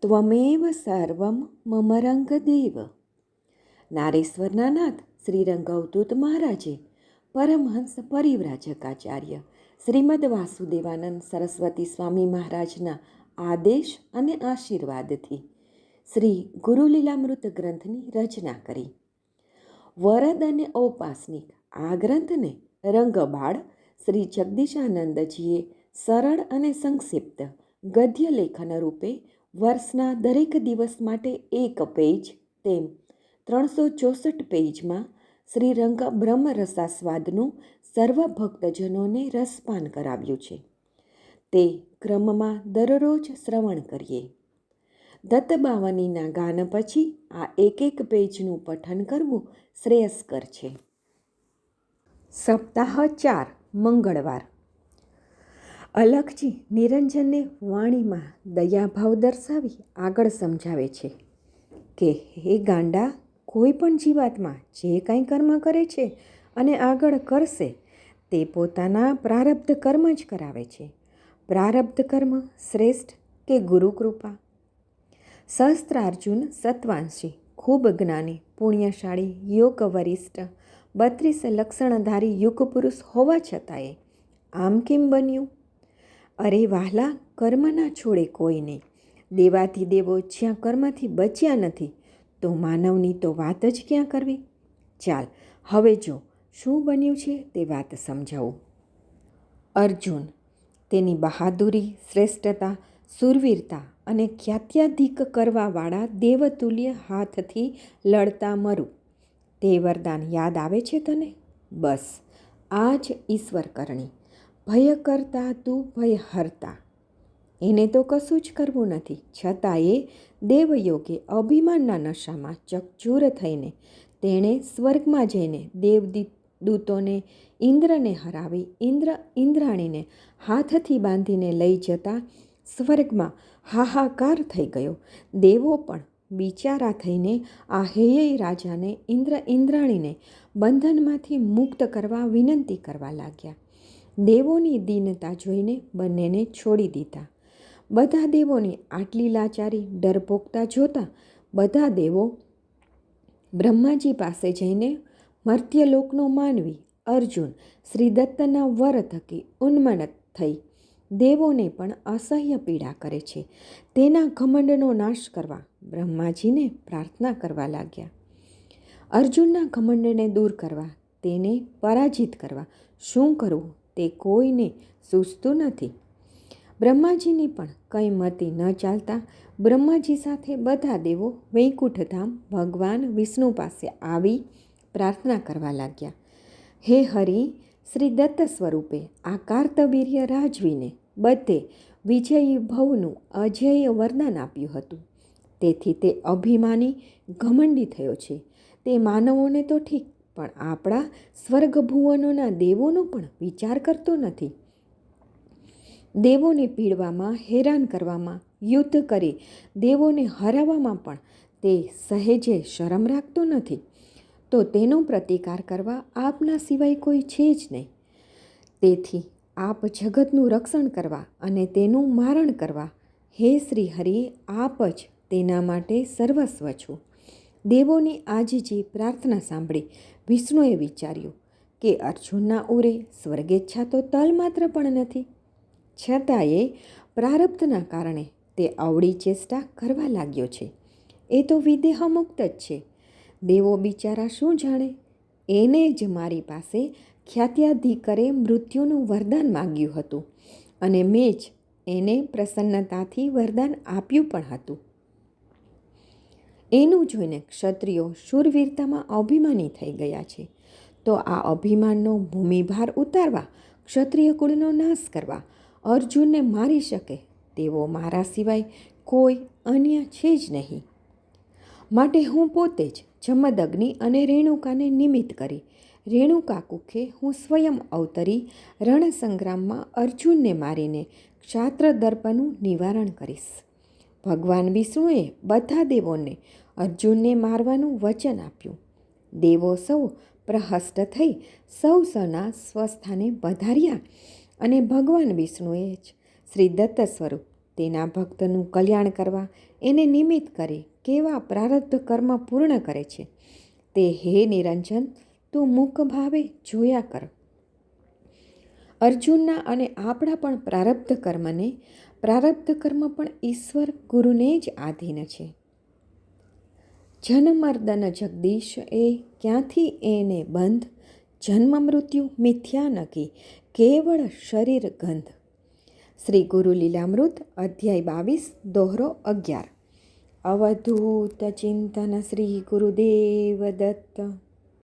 ત્વમેવ સર્વમ મમ રંગદેવ. નારેશ્વરના નાથ શ્રી રંગઅવધૂત મહારાજે પરમહંસ પરિવ્રાજકાચાર્ય શ્રીમદ વાસુદેવાનંદ સરસ્વતી સ્વામી મહારાજના આદેશ અને આશીર્વાદથી શ્રી ગુરુલીલામૃત ગ્રંથની રચના કરી. વરદ અને ઔપાસનિક આ ગ્રંથને રંગબાળ શ્રી જગદીશાનંદજીએ સરળ અને સંક્ષિપ્ત ગદ્ય લેખન રૂપે વર્ષના દરેક દિવસ માટે એક પેજ તેમ 364 પેજમાં શ્રીરંગ બ્રહ્મરસાસ્વાદનું સર્વ ભક્તજનોને રસપાન કરાવ્યું છે. તે ક્રમમાં દરરોજ શ્રવણ કરીએ. દત્તબાવનીના ગાન પછી આ એક પેજનું પઠન કરવું શ્રેયસ્કર છે. સપ્તાહ 4 મંગળવાર. અલખજી નિરંજનને વાણીમાં દયાભાવ દર્શાવી આગળ સમજાવે છે કે હે ગાંડા, કોઈ પણ જીવાત્મા જે કાંઈ કર્મ કરે છે અને આગળ કરશે તે પોતાના પ્રારબ્ધ કર્મ જ કરાવે છે. પ્રારબ્ધ કર્મ શ્રેષ્ઠ કે ગુરુકૃપા? સહસ્ત્રાર્જુન સત્વાંશી, ખૂબ જ્ઞાની, પુણ્યશાળી, યોગ વરિષ્ઠ, 32 લક્ષણધારી યુગ પુરુષ હોવા છતાંય આમ કેમ બન્યું? અરે વહાલા, કર્મ ના છોડે કોઈને. દેવાથી દેવો જ્યાં કર્મથી બચ્યા નથી તો માનવની તો વાત જ ક્યાં કરવી. ચાલ હવે જો શું બન્યું છે તે વાત સમજાવું. અર્જુન તેની બહાદુરી, શ્રેષ્ઠતા, સુરવીરતા અને ખ્યાત્યાધિક કરવાવાળા દેવતુલ્ય હાથથી લડતા મરું. તે વરદાન યાદ આવે છે તને? બસ આ જ ઈશ્વર કરણી. ભય કરતા તું ભય હરતા. એને તો કશું જ કરવું નથી, છતાં એ દેવયોગે અભિમાનના નશામાં ચકચૂર થઈને તેણે સ્વર્ગમાં જઈને દેવદૂતોને ઇન્દ્રને હરાવી ઇન્દ્રાણીને હાથથી બાંધીને લઈ જતા સ્વર્ગમાં હાહાકાર થઈ ગયો. દેવો પણ બિચારા થઈને આ હેય રાજાને ઇન્દ્રાણીને બંધનમાંથી મુક્ત કરવા વિનંતી કરવા લાગ્યા. દેવોની દીનતા જોઈને બંનેને છોડી દીધા. બધા દેવોની આટલી લાચારી ડરપોકતા જોતા બધા દેવો બ્રહ્માજી પાસે જઈને મર્ત્યલોકનો માનવી અર્જુન શ્રી દત્તના વર થકી ઉન્મત્ત થઈ દેવોને પણ અસહ્ય પીડા કરે છે તેના ઘમંડનો નાશ કરવા બ્રહ્માજીને પ્રાર્થના કરવા લાગ્યા. અર્જુનના ઘમંડને દૂર કરવા, તેને પરાજિત કરવા શું કરવું તે કોઈને સૂઝતું નથી. બ્રહ્માજીની પણ કંઈ મતિ ન ચાલતા બ્રહ્માજી સાથે બધા દેવો વૈકુંઠધામ ભગવાન વિષ્ણુ પાસે આવી પ્રાર્થના કરવા લાગ્યા. હે હરિ, શ્રી દત્ત સ્વરૂપે આ કાર્તવીર્ય રાજવીને બધે વિજયી ભવનું અજેય વરદાન આપ્યું હતું. તેથી તે અભિમાની ઘમંડી થયો છે. તે માનવોને તો ઠીક, પણ આપણા સ્વર્ગભુવનોના દેવોનો પણ વિચાર કરતો નથી. દેવોને પીડવામાં, હેરાન કરવામાં, યુદ્ધ કરી દેવોને હરાવવામાં પણ તે સહેજે શરમ રાખતો નથી. તો તેનો પ્રતિકાર કરવા આપના સિવાય કોઈ છે જ નહીં. તેથી આપ જગતનું રક્ષણ કરવા અને તેનું મારણ કરવા હે શ્રી હરિ, આપ જ તેના માટે સર્વસ્વ છો. દેવોની આજજી પ્રાર્થના સાંભળી વિષ્ણુએ વિચાર્યું કે અર્જુનના ઉરે સ્વર્ગેચ્છા તો તલમાત્ર પણ નથી, છતાંય પ્રારબ્ધના કારણે તે અવળી ચેષ્ટા કરવા લાગ્યો છે. એ તો વિદેહ મુક્ત જ છે. દેવો બિચારા શું જાણે? એને જ મારી પાસે ખ્યાત્યાધિકરે મૃત્યુનું વરદાન માગ્યું હતું અને મેં જ એને પ્રસન્નતાથી વરદાન આપ્યું પણ હતું. એનું જોઈને ક્ષત્રિયો શૂરવીરતામાં અભિમાની થઈ ગયા છે. તો આ અભિમાનનો ભૂમિભાર ઉતારવા, ક્ષત્રિય કુળનો નાશ કરવા અર્જુનને મારી શકે તેવો મારા સિવાય કોઈ અન્ય છે જ નહીં. માટે હું પોતે જ જમદગ્નિ અને રેણુકાને નિમિત્ત કરી રેણુકા કુખે હું સ્વયં અવતરી રણસંગ્રામમાં અર્જુનને મારીને ક્ષાત્ર દર્પનું નિવારણ કરીશ. ભગવાન વિષ્ણુએ બધા દેવોને અર્જુનને મારવાનું વચન આપ્યું. દેવો સૌ પ્રહસ્ત થઈ સૌના સ્વસ્થાને પધાર્યા અને ભગવાન વિષ્ણુએ જ શ્રી દત્ત સ્વરૂપ તેના ભક્તનું કલ્યાણ કરવા એને નિમિત્ત કરી કેવા પ્રારબ્ધ કર્મ પૂર્ણ કરે છે તે હે નિરંજન તું મુક ભાવે જોયા કર. અર્જુનના અને આપણા પણ પ્રારબ્ધ કર્મ પણ ઈશ્વર ગુરુને જ આધીન છે. જનમર્દન જગદીશ એ ક્યાંથી એને બંધ, જન્મ મૃત્યુ મિથ્યા નકી કેવળ શરીર ગંધ. શ્રી ગુરુ લીલામૃત અધ્યાય 22 દોહરો 11. અવધૂત ચિંતન શ્રી ગુરુદેવ દત્ત.